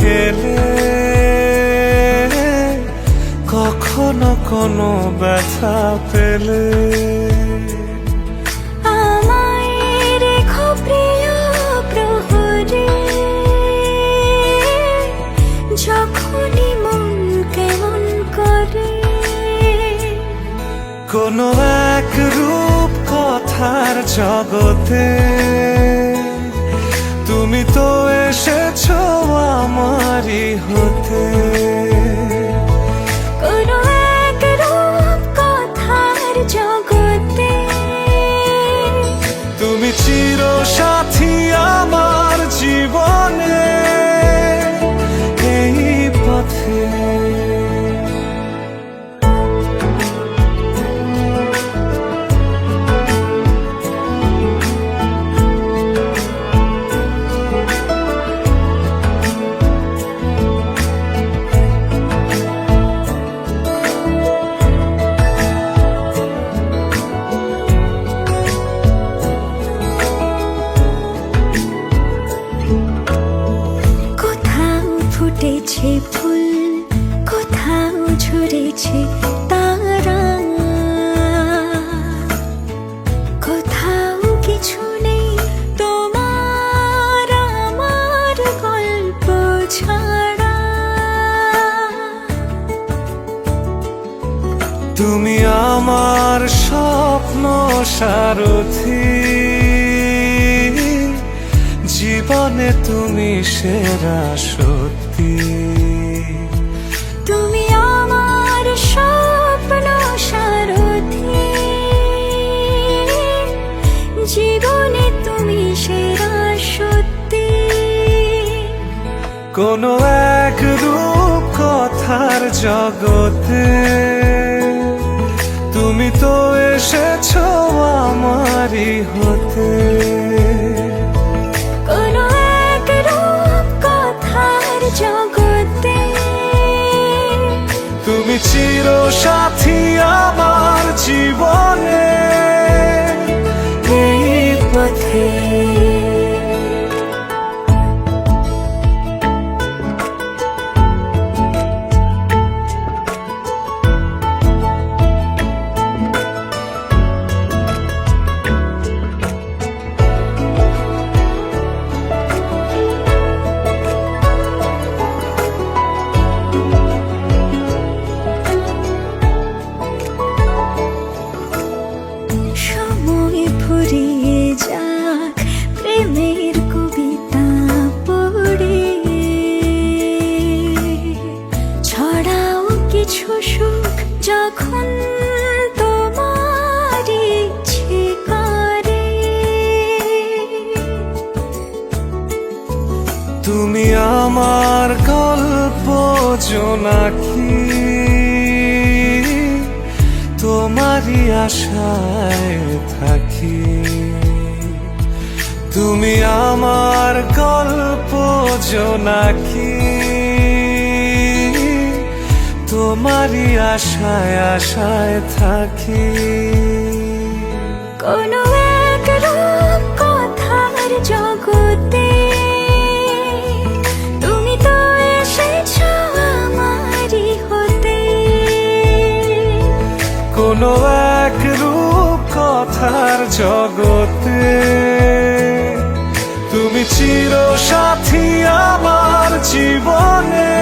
গেলে কখনো কোনো ব্যথা পেলে আমায় রেখো প্রিয় প্রহরে, যখনই মন কেমন করে। কোনো এক রূপ কথার জগতে তুমি তো এসেছো আমারই হতে। কোনো এক রূপ কথার জগতে তুমি চিরসাথী আমার জীবনে এই পথে। ফুটেছে ফুল, কোথাও ঝরেছে তারা, কোথাও কিছু নেই তোমার আমার গল্প ছাড়া। তুমি আমার স্বপ্ন সারথি, জীবনে তুমি সেরা সত্যি। তুমি আমার স্বপ্ন সারথি, জীবনে তুমি সেরা সত্যি। কোনো এক রূপ কথার জগতে তুমি তো এসেছো আমারই হতে। কোনো এক রূপ কথার জগতে তুমি চিরসাথী আমার জীবনে এই পথে। সময় ফুরিয়ে যাক প্রেমের কবিতা পড়ে, ছড়াও কিছু সুখ যখন তোমার ইচ্ছে করে। তুমি আমার গল্প জোনাকি, তোমারই আশায় থাকি। তুমি আমার গল্প জোনাকি, তোমারই আশায় আশায় থাকি। কোনো এক রূপ কথার জগতে তুমি তো এসেছো আমারই হতে। কোনো এক রূপ কথার জগতে তুমি চিরসাথী আমার জীবনে।